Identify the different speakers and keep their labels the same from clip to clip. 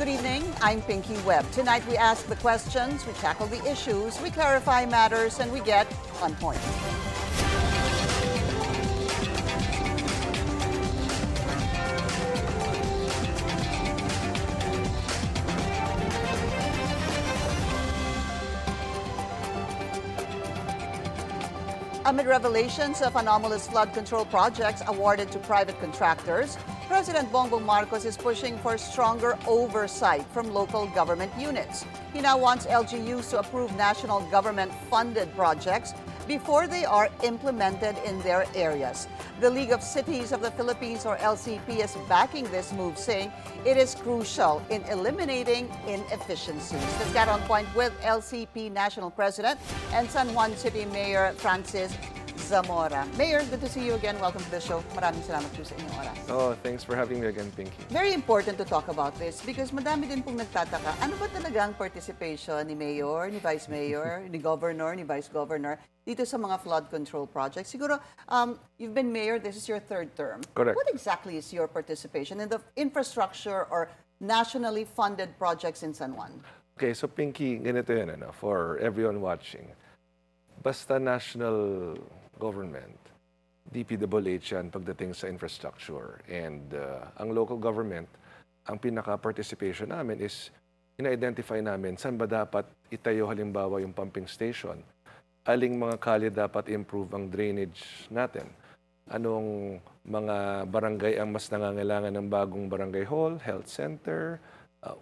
Speaker 1: Good evening, I'm Pinky Webb. Tonight we ask the questions, we tackle the issues, we clarify matters, and we get on point. Amid revelations of anomalous flood control projects awarded to private contractors, President Bongbong Marcos is pushing for stronger oversight from local government units. He now wants LGUs to approve national government-funded projects before they are implemented in their areas. The League of Cities of the Philippines, or LCP, is backing this move, saying it is crucial in eliminating inefficiencies. Let's get on point with LCP National President and San Juan City Mayor Francis Zamora. Mayor, good to see you again. Welcome to the show. Maraming salamat po sa inyong oras.
Speaker 2: Oh, thanks for having me again, Pinky.
Speaker 1: Very important to talk about this because madami din pong nagtataka. Ano ba talaga ang participation ni Mayor, ni Vice Mayor, ni Governor, ni Vice Governor dito sa mga flood control projects? Siguro, you've been Mayor, this is your third term.
Speaker 2: Correct.
Speaker 1: What exactly is your participation in the infrastructure or nationally funded projects in San Juan?
Speaker 2: Okay, so Pinky, ganito yan, for everyone watching. Basta national government, DPWH yan pagdating sa infrastructure. And ang local government, ang pinaka-participation namin is ina-identify namin saan ba dapat itayo halimbawa yung pumping station, aling mga kalye dapat improve ang drainage natin, anong mga barangay ang mas nangangailangan ng bagong barangay hall, health center,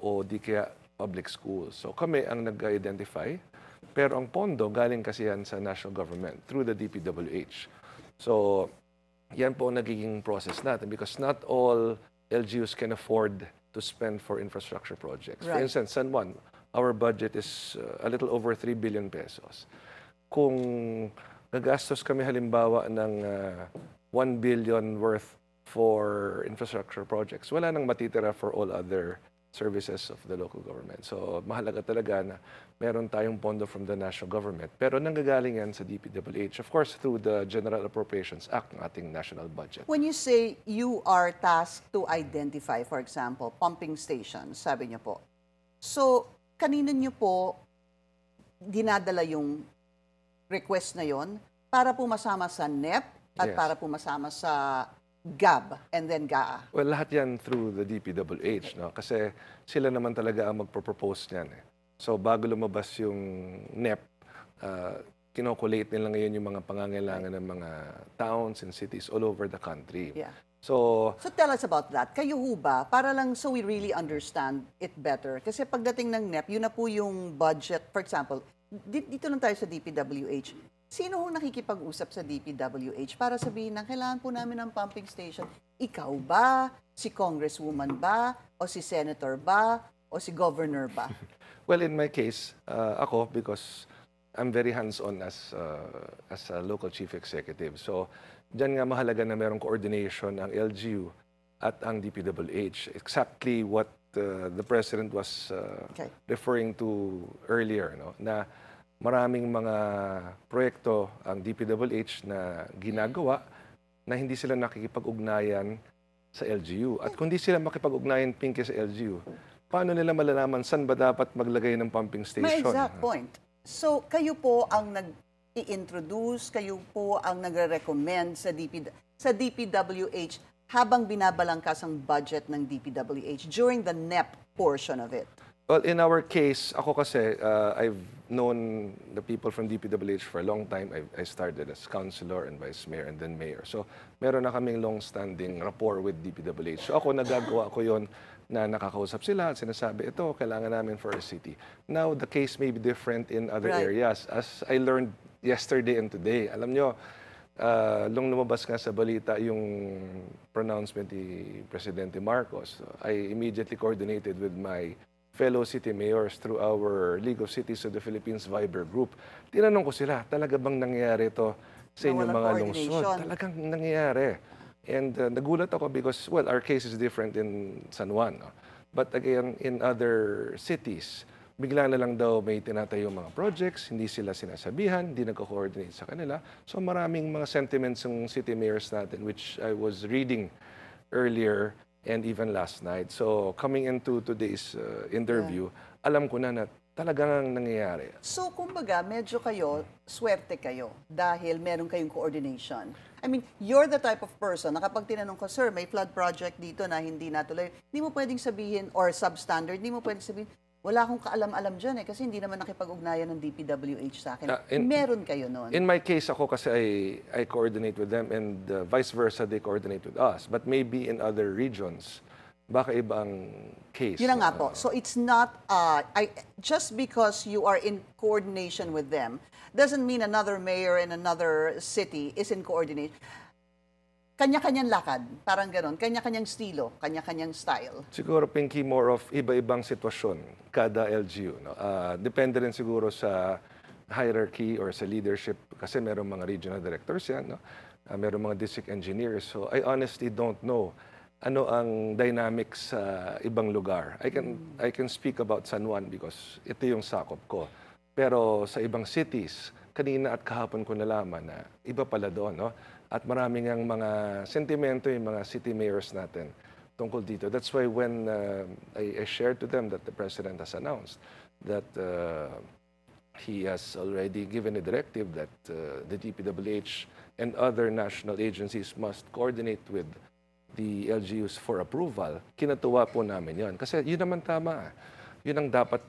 Speaker 2: o di kaya public schools. So kami ang nag-identify. Pero ang pondo galing kasi yan sa national government through the DPWH. So, yan po ang nagiging process natin because not all LGUs can afford to spend for infrastructure projects.
Speaker 1: Right.
Speaker 2: For instance, San Juan, our budget is a little over 3 billion pesos. Kung gagastos kami halimbawa ng 1 billion worth for infrastructure projects, wala nang matitira for all other services of the local government. So, mahalaga talaga na meron tayong pondo from the national government. Pero nanggagaling yan sa DPWH, of course, through the General Appropriations Act ng ating national budget.
Speaker 1: When you say you are tasked to identify, for example, pumping stations, sabi niyo po. So, kanino niyo po dinadala yung request na yon para po masama sa NEP at
Speaker 2: Yes.
Speaker 1: para po masama sa GAB and then GAA?
Speaker 2: Well, lahat yan through the DPWH, no? Kasi sila naman talaga ang magpropose niyan. So, bago lumabas yung NEP, kinokulate nila ngayon yung mga pangangailangan ng mga towns and cities all over the country.
Speaker 1: Yeah.
Speaker 2: So
Speaker 1: tell us about that. Kayo ho ba, para lang so we really understand it better, kasi pagdating ng NEP, yun na po yung budget. For example, dito lang tayo sa DPWH. Sino ho nakikipag-usap sa DPWH para sabihin na kailangan po namin ng pumping station? Ikaw ba? Si Congresswoman ba? O si Senator ba? O si Governor ba?
Speaker 2: well, in my case, ako, because I'm very hands-on as a local chief executive. So, dyan nga mahalaga na merong coordination ang LGU at ang DPWH. Exactly what the President was referring to earlier, no? Na maraming mga proyekto ang DPWH na ginagawa na hindi sila nakikipag-ugnayan sa LGU. At kung di sila makipag-ugnayan, Pinky, sa LGU, paano nila malalaman saan ba dapat maglagay ng pumping station?
Speaker 1: May exact point. So, kayo po ang nag-i-introduce, kayo po ang nagre-recommend sa DPWH habang binabalangkas ang budget ng DPWH during the NEP portion of it?
Speaker 2: Well, in our case, ako kasi, I've known the people from DPWH for a long time. I started as councilor and vice mayor and then mayor. So, meron na kaming long-standing rapport with DPWH. So, ako, nagagawa ko yon na nakakausap sila at sinasabi, ito, kailangan namin for a city. Now, the case may be different in other areas. As I learned yesterday and today, alam nyo, nung lumabas nga sa balita yung pronouncement ni Presidente Marcos, I immediately coordinated with my fellow city mayors through our League of Cities of the Philippines Viber group. Tinanong ko sila, talaga bang nangyayari ito sa inyong mga lungsod? Talagang nangyayari. And nagulat ako because, well, our case is different in San Juan. No? But again, in other cities, bigla na lang daw may tinatayo mga projects, hindi sila sinasabihan, hindi nagko-coordinate sa kanila. So maraming mga sentiments ng city mayors natin, which I was reading earlier, and even last night. So coming into today's interview, alam ko na talagang nangyayari.
Speaker 1: So, kumbaga, medyo kayo, swerte kayo dahil meron kayong coordination. I mean, you're the type of person na kapag tinanong ko, sir, may flood project dito na hindi natuloy, hindi mo pwedeng sabihin, or substandard, hindi mo pwedeng sabihin, wala akong kaalam-alam dyan kasi hindi naman nakipag-ugnayan ng DPWH sa akin. Meron kayo noon.
Speaker 2: In my case, ako kasi I coordinate with them and vice versa, they coordinate with us. But maybe in other regions, baka ibang case.
Speaker 1: Yun nga po. So it's not, just because you are in coordination with them, doesn't mean another mayor in another city is in coordination. Kanya-kanyang lakad, parang ganon. Kanya-kanyang estilo, kanya-kanyang style.
Speaker 2: Siguro, Pinky, more of iba-ibang sitwasyon kada LGU. No? Depende rin siguro sa hierarchy or sa leadership kasi merong mga regional directors yan, no? Merong mga district engineers. So I honestly don't know ano ang dynamics sa ibang lugar. I can speak about San Juan because ito yung sakop ko. Pero sa ibang cities, kanina at kahapon ko nalaman na iba pala doon, no? At maraming ang mga sentimento yung mga city mayors natin tungkol dito. That's why when I shared to them that the President has announced that he has already given a directive that the DPWH and other national agencies must coordinate with the LGUs for approval, kinatuwa po namin yon. Kasi yun naman tama. Yun ang dapat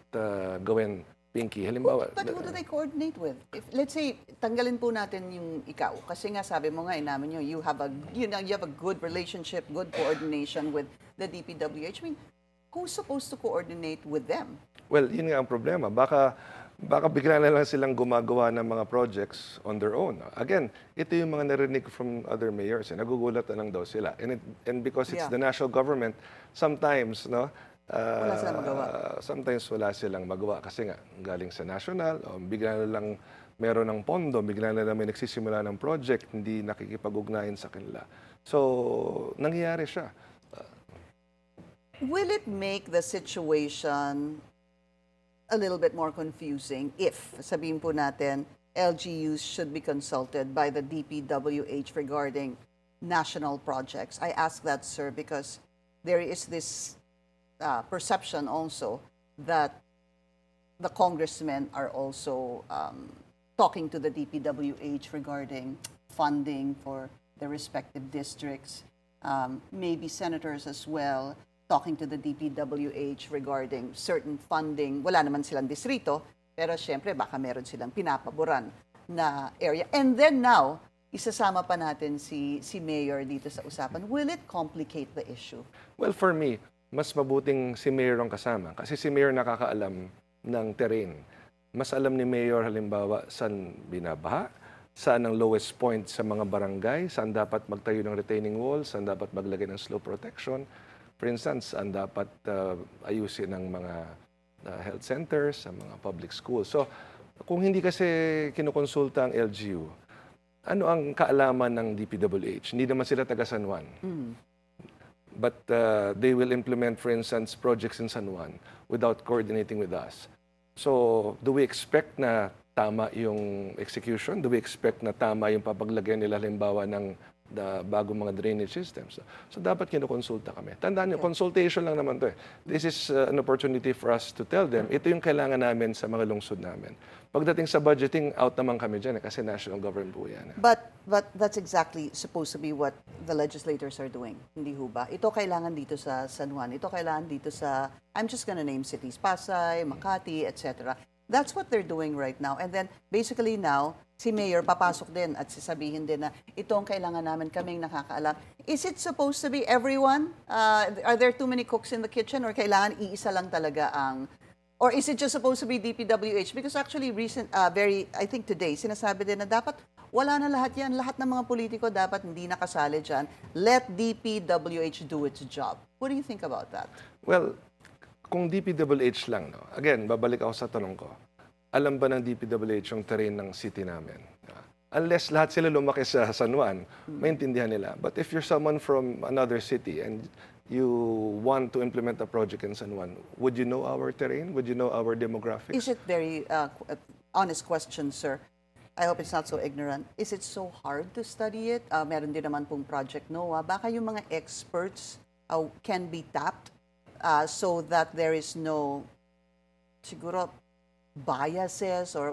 Speaker 2: gawin, Pinky. Halimbawa,
Speaker 1: But who do they coordinate with? If, let's say, tanggalin po natin yung ikaw. Kasi nga sabi mo nga, namin nyo, you have a good relationship, good coordination with the DPWH. I mean, who's supposed to coordinate with them?
Speaker 2: well, yun nga ang problema. Baka bigla na lang silang gumagawa ng mga projects on their own. Again, ito yung mga narinig from other mayors. Nagugulat na lang daw sila. And because it's the national government, sometimes, no,
Speaker 1: Wala silang magawa.
Speaker 2: sometimes wala silang magawa kasi nga galing sa national, o bigla na lang meron ng pondo, bigla na lang may nagsisimula ng project, hindi nakikipag-ugnayan sa kanila. So, nangyayari siya.
Speaker 1: Will it make the situation a little bit more confusing if, sabihin po natin, LGUs should be consulted by the DPWH regarding national projects? I ask that, sir, because there is this perception also that the congressmen are also talking to the DPWH regarding funding for the respective districts. Maybe senators as well talking to the DPWH regarding certain funding. Wala naman silang distrito, pero syempre baka meron silang pinapaboran na area. And then now, isasama pa natin si Mayor dito sa usapan. Will it complicate the issue?
Speaker 2: Well, for me, mas mabuting si Mayor ang kasama. Kasi si Mayor nakakaalam ng terrain. Mas alam ni Mayor halimbawa saan binabaha, saan ang lowest point sa mga barangay, saan dapat magtayo ng retaining wall, saan dapat maglagay ng slope protection. For instance, saan dapat ayusin ng mga health centers, sa mga public schools. So, kung hindi kasi kinukonsulta ang LGU, ano ang kaalaman ng DPWH? Hindi naman sila taga San Juan. But they will implement, for instance, projects in San Juan without coordinating with us. So, do we expect na tama yung execution? Do we expect na tama yung papaglagay nila halimbawa ng bagong mga drainage systems? So dapat kinukonsulta kami. Tandaan niyo, consultation lang naman to eh. This is an opportunity for us to tell them, ito yung kailangan namin sa mga lungsod namin. Pagdating sa budgeting, out naman kami dyan eh, kasi national government po yan.
Speaker 1: But that's exactly supposed to be what the legislators are doing. Hindi ho ba? Ito kailangan dito sa San Juan. Ito kailangan dito sa, I'm just gonna name cities, Pasay, Makati, etc. That's what they're doing right now. And then, basically now, si Mayor papasok din at sasabihin din na ito ang kailangan namin, kaming nakakaalam. Is it supposed to be everyone? Are there too many cooks in the kitchen? Or kailangan iisa lang talaga ang... Or is it just supposed to be DPWH? Because actually, I think today, sinasabi din na dapat wala na lahat yan. Lahat ng mga politiko dapat hindi nakasali dyan. Let DPWH do its job. What do you think about that?
Speaker 2: Well, kung DPWH lang, no? Again, babalik ako sa tanong ko. Alam ba ng DPWH yung terrain ng city namin? Unless lahat sila lumaki sa San Juan, maintindihan nila. But if you're someone from another city and you want to implement a project in San Juan, would you know our terrain? Would you know our demographics?
Speaker 1: Is it very honest question, sir? I hope it's not so ignorant. Is it so hard to study it? Meron din naman pong Project NOAA. Baka yung mga experts can be tapped so that there is no siguro biases or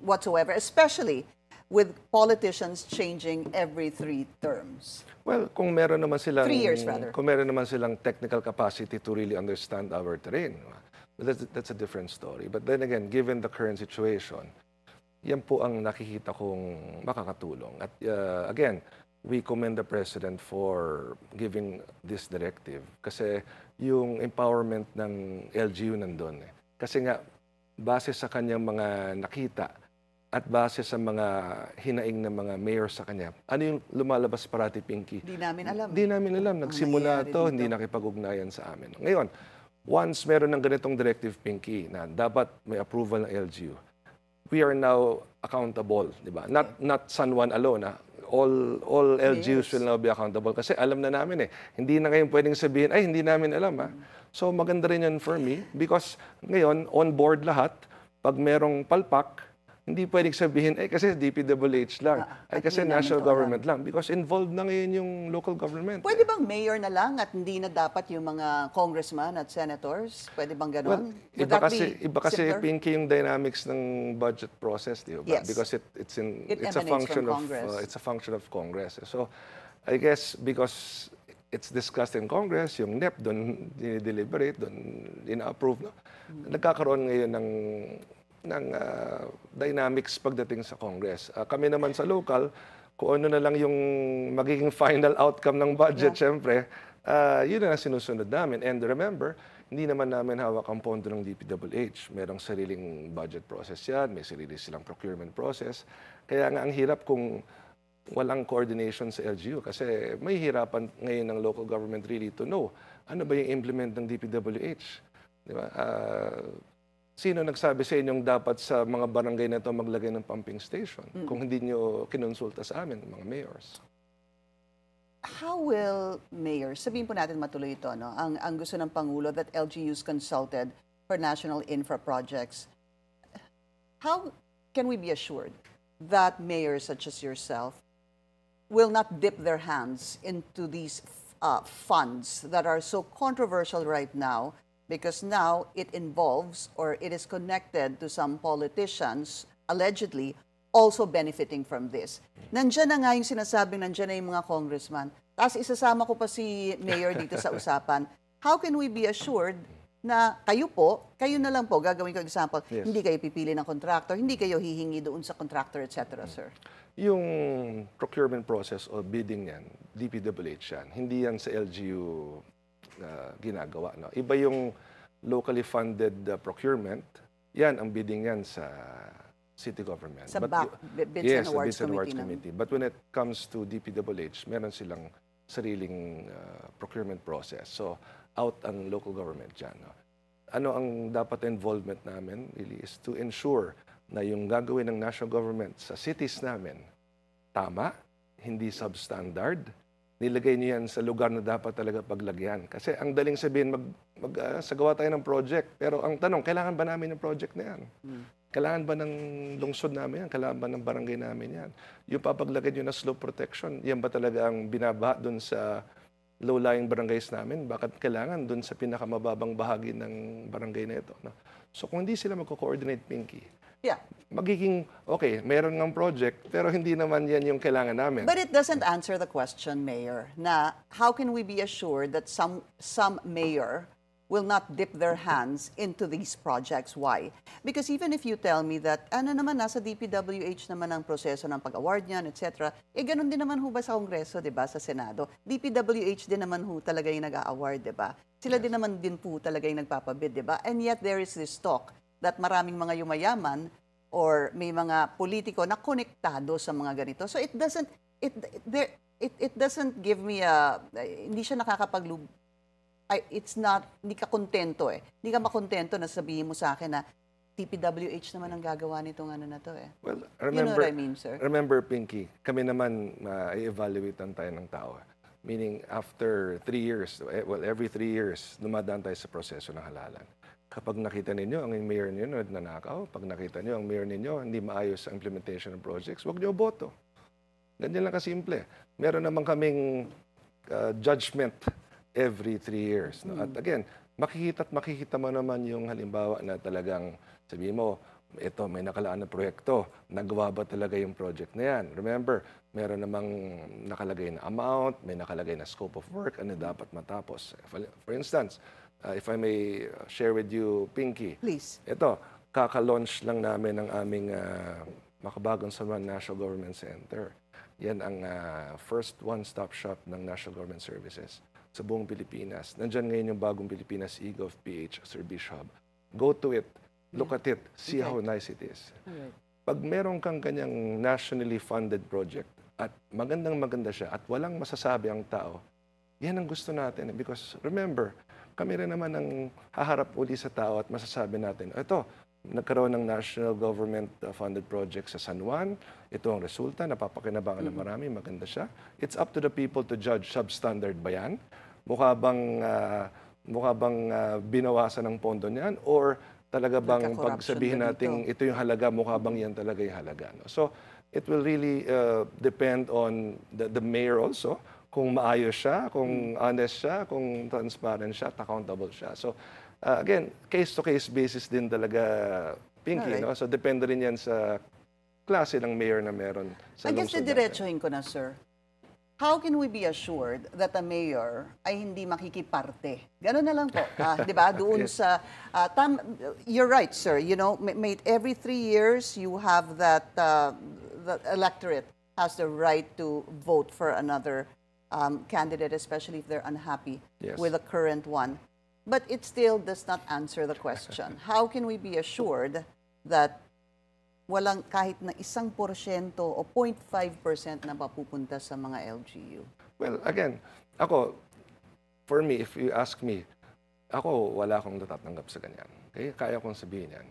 Speaker 1: whatsoever, especially with politicians changing every 3 terms.
Speaker 2: Well, kung meron naman silang
Speaker 1: 3 years rather.
Speaker 2: Kung meron naman silang technical capacity to really understand our terrain, that's a different story. But then again, given the current situation, yan po ang nakikita kong makakatulong. At again, we commend the President for giving this directive kasi yung empowerment ng LGU nandun. Kasi nga, base sa kanyang mga nakita at base sa mga hinaing ng mga mayor sa kanya, ano yung lumalabas parati, Pinky?
Speaker 1: Di namin alam.
Speaker 2: Di namin alam. Nagsimula
Speaker 1: nangyayari
Speaker 2: to,
Speaker 1: dito.
Speaker 2: hindi nakipag-ugnayan sa amin. Ngayon, once meron ng ganitong directive, Pinky, na dapat may approval ng LGU, we are now accountable, di ba? Not San Juan alone, all LGUs will now be accountable kasi alam na namin hindi na ngayon pwedeng sabihin, ay hindi namin alam So maganda rin yan for me because ngayon on board lahat, pag merong palpak, hindi pwedeng sabihin, kasi DPWH lang, kasi national government lang because involved na ngayon yung local government.
Speaker 1: Pwede bang mayor na lang at hindi na dapat yung mga congressman at senators? Pwede bang
Speaker 2: Well,
Speaker 1: gano'n? Would that
Speaker 2: iba kasi
Speaker 1: simpler?
Speaker 2: Pinky yung dynamics ng budget process, di ba?
Speaker 1: Yes.
Speaker 2: Because
Speaker 1: It
Speaker 2: it's a
Speaker 1: emanates
Speaker 2: function
Speaker 1: from
Speaker 2: of
Speaker 1: Congress.
Speaker 2: it's a function of Congress. So I guess because it's discussed in Congress, yung NEP doon deliberate, doon ina-approve, no? Nagkakaroon ngayon ng dynamics pagdating sa Congress. Kami naman sa local, kung ano na lang yung magiging final outcome ng budget, syempre, yun na sinusunod namin. And remember, hindi naman namin hawak ang pondo ng DPWH. Merong sariling budget process yan, may sarili silang procurement process. Kaya nga ang hirap kung walang coordination sa LGU kasi may hirapan ngayon ng local government really to know ano ba yung implement ng DPWH. Di ba? Sino nagsabi sa inyong dapat sa mga barangay na ito maglagay ng pumping station kung hindi nyo kinonsulta sa amin, mga mayors?
Speaker 1: How will mayors, sabihin po natin matuloy ito, no? Ang gusto ng Pangulo that LGUs consulted for national infra projects. How can we be assured that mayors such as yourself will not dip their hands into these funds that are so controversial right now because now it involves or it is connected to some politicians allegedly also benefiting from this. Nandiyan na nga yung sinasabing nandiyan na yung mga congressman. Tapos isasama ko pa si mayor dito sa usapan. How can we be assured na kayo na lang po, gagawin ko example, hindi kayo pipili ng contractor, hindi kayo hihingi doon sa contractor, etc., sir?
Speaker 2: Yung procurement process o bidding yan, DPWH yan, hindi yan sa LGU ginagawa. No? Iba yung locally funded procurement, yan ang bidding yan sa city government.
Speaker 1: Sa Bids and Awards Committee.
Speaker 2: But when it comes to DPWH, meron silang sariling procurement process. So, out ang local government dyan. No? Ano ang dapat involvement namin really is to ensure na yung gagawin ng national government sa cities namin, tama, hindi substandard, nilagay niyo yan sa lugar na dapat talaga paglagyan. Kasi ang daling sabihin, sagawa tayo ng project. Pero ang tanong, kailangan ba namin yung project na yan? Kailangan ba ng lungsod namin yan? Kailangan ba ng barangay namin yan? Yung papaglagay nyo na slope protection, yan ba talaga ang binabaha dun sa low-lying barangays namin? Bakit kailangan dun sa pinakamababang bahagi ng barangay na ito? No? So kung hindi sila magko-coordinate, Pinky, magiging, okay, meron ng project, pero hindi naman yan yung kailangan namin.
Speaker 1: But it doesn't answer the question, Mayor, na how can we be assured that some mayor will not dip their hands into these projects? Why? Because even if you tell me that, nasa DPWH naman ang proseso ng pag-award niyan, etc., ganun din naman ho ba sa Kongreso, di ba, sa Senado? DPWH din naman ho talaga yung nag-a-award, di ba? Sila din naman din po talaga yung nagpapabid, di ba? And yet there is this talk that maraming mga yumayaman or may mga politiko na konektado sa mga ganito. So it doesn't give me hindi siya hindi ka kontento Hindi ka makontento na sabihin mo sa akin na DPWH naman ang gagawa nitong ano na to
Speaker 2: Well,
Speaker 1: you know what I mean, sir?
Speaker 2: Remember, Pinky, kami naman i-evaluate tayo ng tao. Meaning, after 3 years, every 3 years, dumadaan tayo sa proseso ng halalan. Kapag nakita ninyo ang mayor ninyo nanakaw, pag nakita niyo ang mayor ninyo hindi maayos ang implementation ng projects, huwag niyo boto. Ganyan lang kasimple. Meron naman kaming judgment every 3 years. No? At again, makikita mo naman yung halimbawa na talagang sabi mo, ito, may nakalaan na proyekto, nagawa ba talaga yung project na yan? Remember, meron namang nakalagay na amount, may nakalagay na scope of work, ano dapat matapos. For instance, if I may share with you, Pinky.
Speaker 1: Please.
Speaker 2: Ito, kaka-launch lang namin ng aming makabagong San Juan National Government Center. Yan ang first one-stop shop ng National Government Services sa buong Pilipinas. Nandyan ngayon yung bagong Pilipinas eGov PH Service Hub. Go to it. Look at it. See how nice it is. Pag meron kang kanyang nationally funded project at magandang-maganda siya at walang masasabi ang tao, yan ang gusto natin. Because remember, kami rin naman ang haharap uli sa tao at masasabi natin, ito, nagkaroon ng national government funded project sa San Juan. Ito ang resulta, napapakinabangan ng marami, maganda siya. It's up to the people to judge substandard ba yan? Mukha bang binawasan ng pondo niyan? Or talaga bang pagsabihin natin ito yung halaga, mukha bang yan talaga yung halaga? No? So, it will really depend on the mayor also, kung maayos siya, kung honest siya, kung transparent siya, accountable siya. So, again, case-to-case basis din talaga, Pinky. No? So, depende rin yan sa klase ng mayor na meron sa lungsod natin.
Speaker 1: Diretsuhin ko na, sir. How can we be assured that a mayor ay hindi makikiparte? Gano'n na lang po. Di ba? Doon sa... you're right, sir. You know, every 3 years, you have that... the electorate has the right to vote for another candidate, especially if they're unhappy with the current one. But it still does not answer the question. How can we be assured that walang kahit na 1% o 0.5% na mapupunta sa mga LGU?
Speaker 2: Well, again, ako, for me, if you ask me, ako, wala akong natatanggap sa ganyan. Okay? Kaya kong sabihin yan.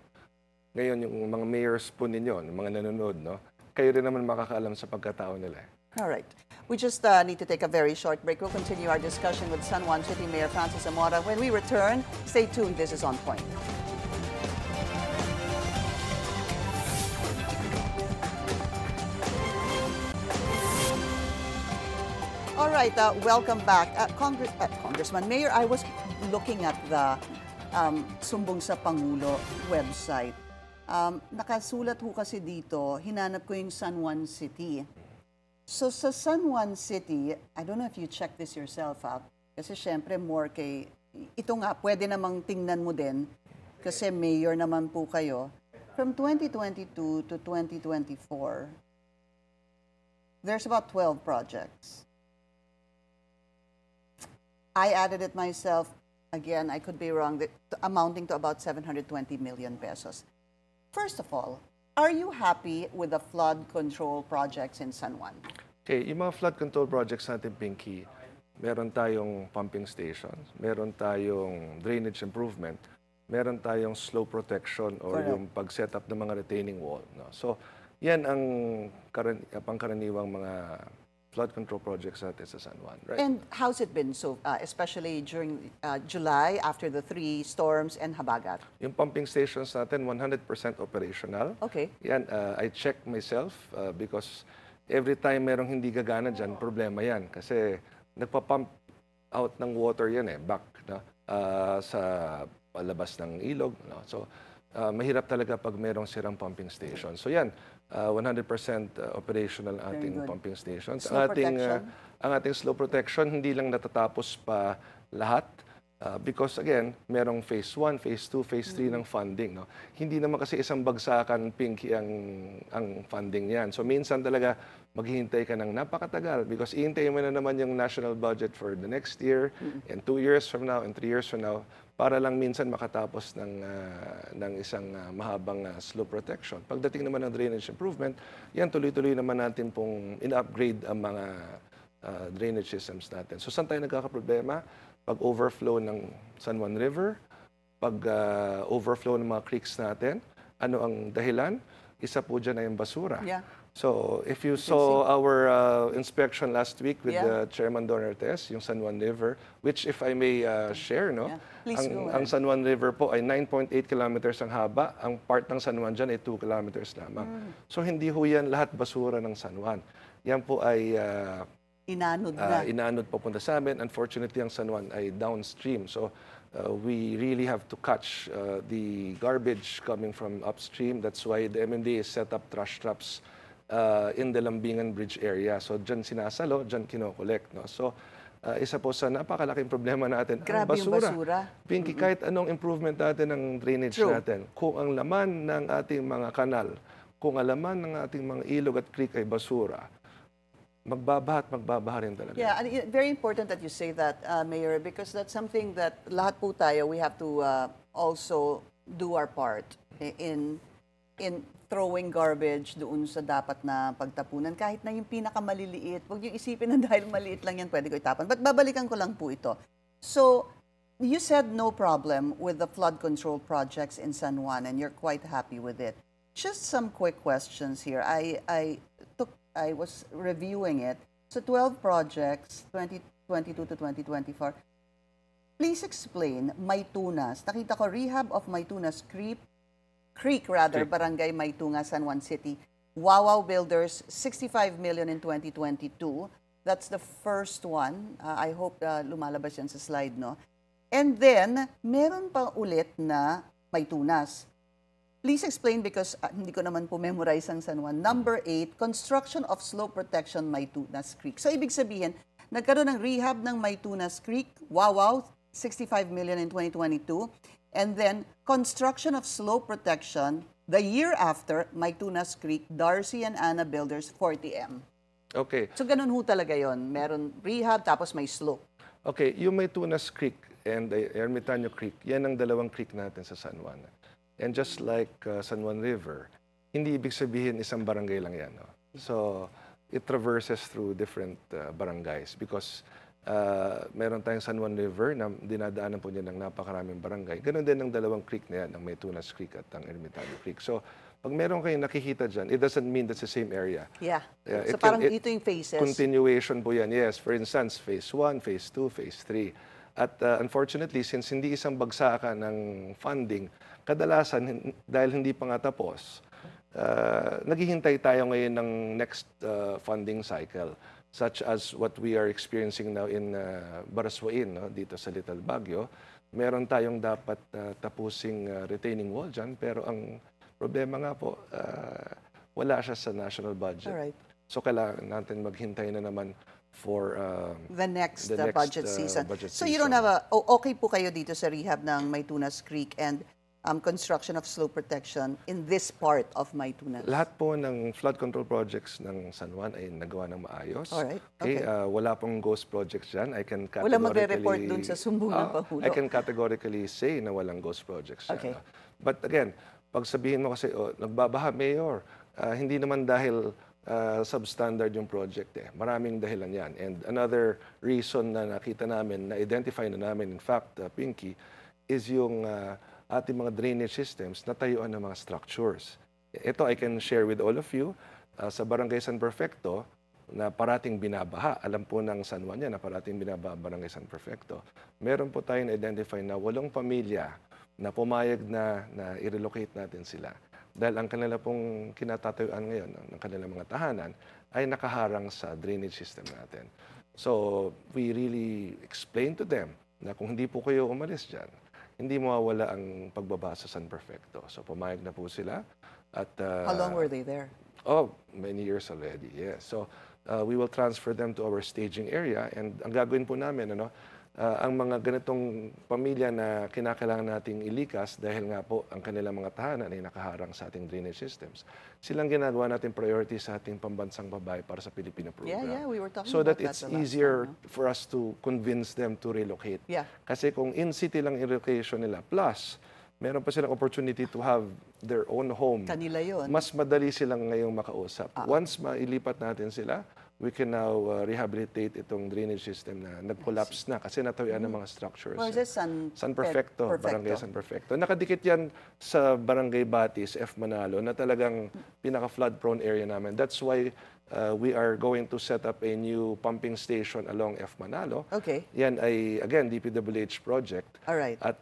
Speaker 2: Ngayon, yung mga mayors po ninyo, yung mga nanonood, no? Kayo rin naman makakaalam sa pagkatao nila.
Speaker 1: All right. We just need to take a very short break. We'll continue our discussion with San Juan City Mayor Francis Zamora. When we return, stay tuned. This is On Point. All right, welcome back. Congressman, Mayor, I was looking at the Sumbong sa Pangulo website. Nakasulat ho kasi dito, hinanap ko yung San Juan City. So sa San Juan City, I don't know if you check this yourself out, kasi syempre more kay, ito nga, pwede namang tingnan mo din, kasi mayor naman po kayo. From 2022 to 2024, there's about 12 projects. I added it myself. Again, I could be wrong, amounting to about 720 million pesos. First of all, are you happy with the flood control projects in San Juan?
Speaker 2: Okay, yung mga flood control projects natin, Pinky, meron tayong pumping stations, meron tayong drainage improvement, meron tayong slope protection or yung pag-set up ng mga retaining wall. No? So, yan ang pangkaraniwang mga flood control projects natin sa San Juan. Right?
Speaker 1: And how's it been, so especially during July, after the 3 storms and Habagat?
Speaker 2: Yung pumping stations natin, 100% operational.
Speaker 1: Okay.
Speaker 2: Yan, I check myself because every time merong hindi gagana dyan, problema yan. Kasi nagpa-pump out ng water yan back sa palabas ng ilog. No? So, mahirap talaga pag merong sirang pumping station. So yan, 100% operational ating pumping stations. Ang ating slow protection, hindi lang natatapos pa lahat. Because again, merong phase 1, phase 2, phase 3 ng funding. No? Hindi naman kasi isang bagsakan, Pinky, ang funding yan. So minsan talaga maghihintay ka ng napakatagal because ihintayin mo na naman yung national budget for the next year, and 2 years from now, and 3 years from now, para lang minsan makatapos ng isang mahabang slow protection. Pagdating naman ng drainage improvement, yan tuloy-tuloy naman natin pong in-upgrade ang mga drainage systems natin. So saan tayo nagkakaproblema? Pag overflow ng San Juan River, pag overflow ng mga creeks natin, ano ang dahilan? Isa po dyan ay yung basura.
Speaker 1: Yeah.
Speaker 2: So, if you saw our inspection last week with Chairman Don Ortiz, yung San Juan River, which if I may share, no? Ang San Juan River po ay 9.8 kilometers ang haba. Ang part ng San Juan dyan ay 2 kilometers lamang. So, hindi ho yan lahat basura ng San Juan. Yan po ay
Speaker 1: Inanod na.
Speaker 2: Inaanod papunta sa amin. Unfortunately, ang San Juan ay downstream. So, we really have to catch the garbage coming from upstream. That's why the MMDA has set up trash traps in the Lambingan Bridge area. So, dyan sinasalo, dyan kinokolekt. No? So, isa po sa napakalaking problema natin, ang
Speaker 1: Grabe yung
Speaker 2: basura.
Speaker 1: basura.
Speaker 2: Pinky, kahit anong improvement natin ng drainage
Speaker 1: True.
Speaker 2: natin, kung ang laman ng ating mga kanal, kung ang laman ng ating mga ilog at creek ay basura, magbabaha rin talaga.
Speaker 1: Yeah, and very important that you say that, Mayor, because that's something that lahat po tayo, we have to also do our part in throwing garbage doon sa dapat na pagtapunan. Kahit na yung pinakamaliliit, huwag yung isipin na dahil maliit lang yan, pwede ko itapon. But babalikan ko lang po ito. So, you said no problem with the flood control projects in San Juan and you're quite happy with it. Just some quick questions here. I was reviewing it. So 12 projects, 2022 to 2024. Please explain Maytunas. Nakita ko rehab of Maytunas Creek, Barangay Maytunga, San Juan City. Wawaw Builders, 65 million in 2022. That's the first one. I hope lumalabas yan sa slide, no? And then, meron pa ulit na Maytunas. Please explain because hindi ko naman po memorize ang San Juan. Number 8, construction of slope protection Maytunas Creek. So, ibig sabihin, nagkaroon ng rehab ng Maytunas Creek, Wawaw, 65 million in 2022. And then, construction of slope protection, the year after, Maytunas Creek, Darcy and Anna Builders, 40M.
Speaker 2: Okay.
Speaker 1: So, ganun ho talaga yon. Meron rehab, tapos may slope.
Speaker 2: Okay, yung Maytunas Creek and the Ermitaño Creek, yan ang dalawang creek natin sa San Juan. And just like San Juan River, hindi ibig sabihin isang barangay lang yan. No? So, it traverses through different barangays because meron tayong San Juan River na dinadaanan po niya ng napakaraming barangay. Ganon din ang dalawang creek na yan, ang Maytunas Creek at ang Ermitaño Creek. So, pag meron kayong nakikita dyan, it doesn't mean that's the same area.
Speaker 1: Yeah. So,
Speaker 2: It
Speaker 1: parang dito yung phases.
Speaker 2: Continuation po yan, yes. For instance, phase 1, phase 2, phase 3. At unfortunately, since hindi isang bagsakan ng funding, kadalasan, dahil hindi pa nga tapos, naghihintay tayo ngayon ng next funding cycle, such as what we are experiencing now in Baraswain, no? Dito sa Little Baguio. Meron tayong dapat tapusing retaining wall dyan, pero ang problema nga po, wala siya sa national budget.
Speaker 1: Alright.
Speaker 2: So kailangan natin maghintay na naman for
Speaker 1: the next budget season.
Speaker 2: Budget
Speaker 1: so you don't have okay po kayo dito sa rehab ng Maytunas Creek and construction of slope protection in this part of Maytunas?
Speaker 2: Lahat po ng flood control projects ng San Juan ay nagawa ng maayos.
Speaker 1: Alright.
Speaker 2: Okay. Wala pong ghost projects dyan. I can categorically...
Speaker 1: Wala magre-report dun sa sumbong ng Pangulo.
Speaker 2: I can categorically say na walang ghost projects dyan.
Speaker 1: Okay.
Speaker 2: But again, pag sabihin mo kasi, nagbabaha, Mayor, hindi naman dahil substandard yung project eh. Maraming dahilan yan. And another reason na nakita namin, na-identify na namin, in fact, Pinky, is yung ating mga drainage systems na tayuan ng mga structures. Ito I can share with all of you. Sa Barangay San Perfecto, na parating binabaha. Alam po ng San Juan yan na parating binabaha Barangay San Perfecto. Meron po tayong identify na 8 pamilya na pumayag na i-relocate natin sila. Dahil ang kanila pong kinatatayuan ngayon ng kanilang mga tahanan ay nakaharang sa drainage system natin. So, we really explain to them na kung hindi po kayo umalis dyan, hindi mawawala ang pagbaba sa San Perfecto. So, pumayag na po sila. At,
Speaker 1: How long were they there?
Speaker 2: Oh, many years already, yes. So, we will transfer them to our staging area. And ang gagawin po namin, ang mga ganitong pamilya na kinakailangan nating ilikas dahil nga po ang kanilang mga tahanan ay nakaharang sa ating drainage systems. Silang ginagawa natin priority sa ating pambansang babae para sa Pilipino program.
Speaker 1: Yeah, we were talking
Speaker 2: so
Speaker 1: about
Speaker 2: that it's
Speaker 1: that the last
Speaker 2: easier
Speaker 1: time, no?
Speaker 2: for us to convince them to relocate.
Speaker 1: Yeah.
Speaker 2: Kasi kung in-city lang yung relocation nila, plus meron pa silang opportunity to have their own home.
Speaker 1: Kanila yun.
Speaker 2: Mas madali silang ngayong makausap. Once mailipat natin sila, we can now rehabilitate itong drainage system na nag-collapse na kasi natawyan ng mga structures.
Speaker 1: Or is it
Speaker 2: San Perfecto, Barangay San Perfecto. Nakadikit yan sa Barangay Batis, F. Manalo, na talagang pinaka-flood prone area namin. That's why we are going to set up a new pumping station along F. Manalo.
Speaker 1: Okay.
Speaker 2: Yan ay, again, DPWH project.
Speaker 1: Alright.
Speaker 2: At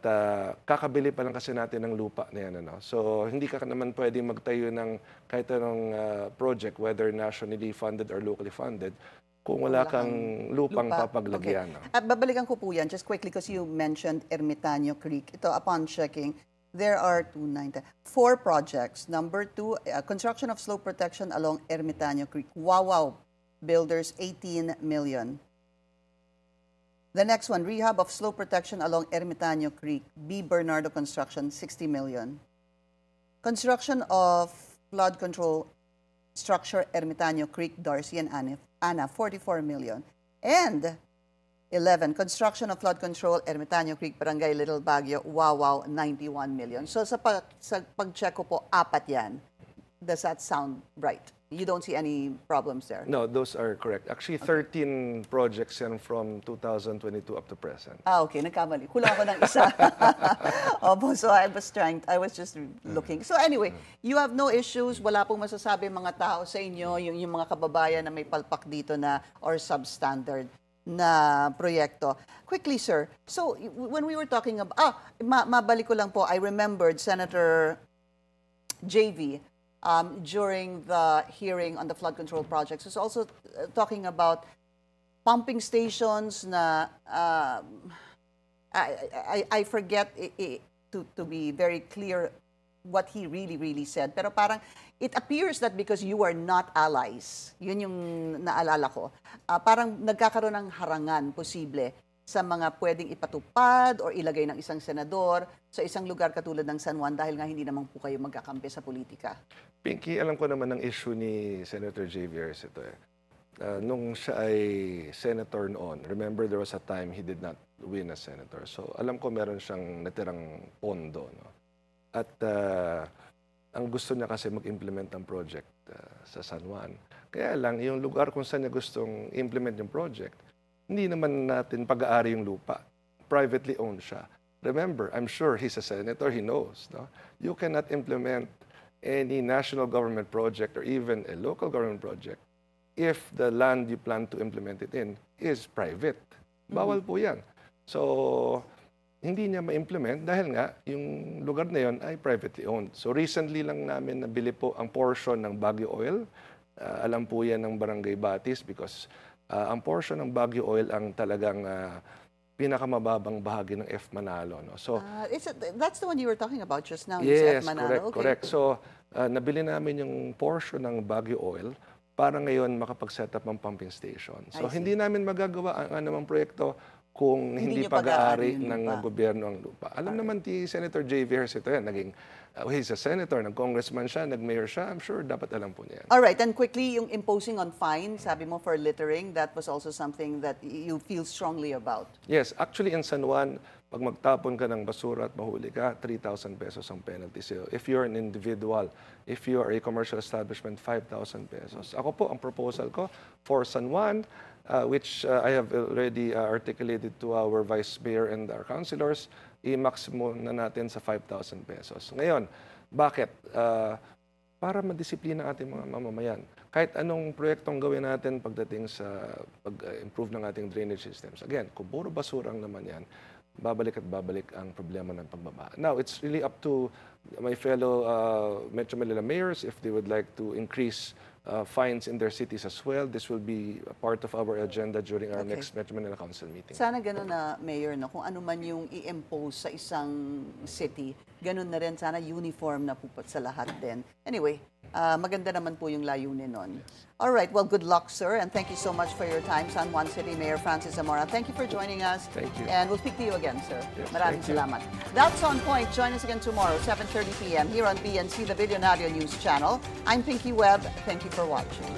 Speaker 2: kakabili pa lang kasi natin ng lupa na yan. So, hindi ka naman pwedeng magtayo ng kahit anong project, whether nationally funded or locally funded, kung wala kang lupang papaglagyan.
Speaker 1: Okay. At babalikan ko po yan, just quickly, because you mentioned Ermitaño Creek. Ito, upon checking, there are 4 projects. Number 2, construction of slope protection along Ermitaño Creek. Wow, builders, 18 million. The next one, rehab of slope protection along Ermitaño Creek. B. Bernardo Construction, 60 million. Construction of flood control structure Ermitaño Creek, Darcy and Ana, 44 million. And 11, construction of flood control Ermitaño Creek, Barangay Little Baguio, 91 million. So sa pag-check ko po, 4 yan. Does that sound right? You don't see any problems there?
Speaker 2: No, those are correct. Actually, 13 projects yan from 2022 up to present.
Speaker 1: Okay, nagkamali. Kulang ako ng isa. Opo, so I was just looking. So anyway, you have no issues, wala pong masasabi mga tao sa inyo, yung mga kababayan na may palpak dito na or substandard na proyekto. Quickly, sir. So when we were talking about, mabalik ko lang po, I remembered Senator JV during the hearing on the flood control projects was also talking about pumping stations na I forget to be very clear what he really said. Pero parang it appears that because you are not allies, yun yung naalala ko, parang nagkakaroon ng harangan posible sa mga pwedeng ipatupad or ilagay ng isang senador sa isang lugar katulad ng San Juan dahil nga hindi naman po kayo magkakampi sa politika.
Speaker 2: Pinky, alam ko naman ang issue ni Senator Javier ito eh. Nung siya ay senator noon, remember there was a time he did not win as senator. So alam ko meron siyang natirang pondo. No? At ang gusto niya kasi mag-implement ng project sa San Juan. Kaya lang, yung lugar kung saan niya gustong implement yung project, hindi naman natin pag-aari yung lupa. Privately owned siya. Remember, I'm sure he's a senator, he knows. No? You cannot implement any national government project or even a local government project if the land you plan to implement it in is private. Bawal po yan. So, hindi niya ma-implement dahil nga yung lugar na yon ay privately owned. So, recently lang namin nabili po ang portion ng Baguio Oil. Alam po yan ng Barangay Batis because ang portion ng Baguio Oil ang talagang pinakamababang bahagi ng F. Manalo. No? So,
Speaker 1: that's the one you were talking about just now.
Speaker 2: Yes,
Speaker 1: F. Manalo.
Speaker 2: correct. So, nabili namin yung portion ng Baguio Oil para ngayon makapag-set up ng pumping station. So, hindi namin magagawa ang anumang proyekto kung hindi pag-aari ng gobyerno ang lupa. Alam naman ni Senator J. Viers ito yan. Naging, he's a senator, nag-congressman siya, nag-mayor siya. I'm sure dapat alam po niya yan.
Speaker 1: All right, and quickly, yung imposing on fine, sabi mo for littering, that was also something that you feel strongly about.
Speaker 2: Yes, actually in San Juan, pag magtapon ka ng basura at mahuli ka, 3,000 pesos ang penalty sa'yo. If you're an individual, if you are a commercial establishment, 5,000 pesos. Ako po, ang proposal ko for San Juan, which I have already articulated to our Vice Mayor and our councilors, i-maximum na natin sa 5,000 pesos. Ngayon, bakit? Para madisiplina ating mga mamamayan. Kahit anong proyektong gawin natin pagdating sa pag-improve ng ating drainage systems. Again, kung puro basura ang naman yan, babalik at babalik ang problema ng pagbaba. Now, it's really up to my fellow Metro Manila mayors if they would like to increase fines in their cities as well. This will be a part of our agenda during our next Metro Manila Council meeting.
Speaker 1: Sana gano'n na, Mayor, no? Kung ano man yung i-impose sa isang city, gano'n na rin, sana uniform na po sa lahat din. Anyway, maganda naman po yung layunin nun. Yes. All right, well, good luck, sir, and thank you so much for your time. San Juan City Mayor Francis Zamora, thank you for joining us.
Speaker 2: Thank you.
Speaker 1: And we'll speak to you again, sir.
Speaker 2: Yes,
Speaker 1: Maraming salamat. That's On Point. Join us again tomorrow, 7:30 p.m. here on BNC, the Billionaire News Channel. I'm Pinky Webb. Thank you for watching.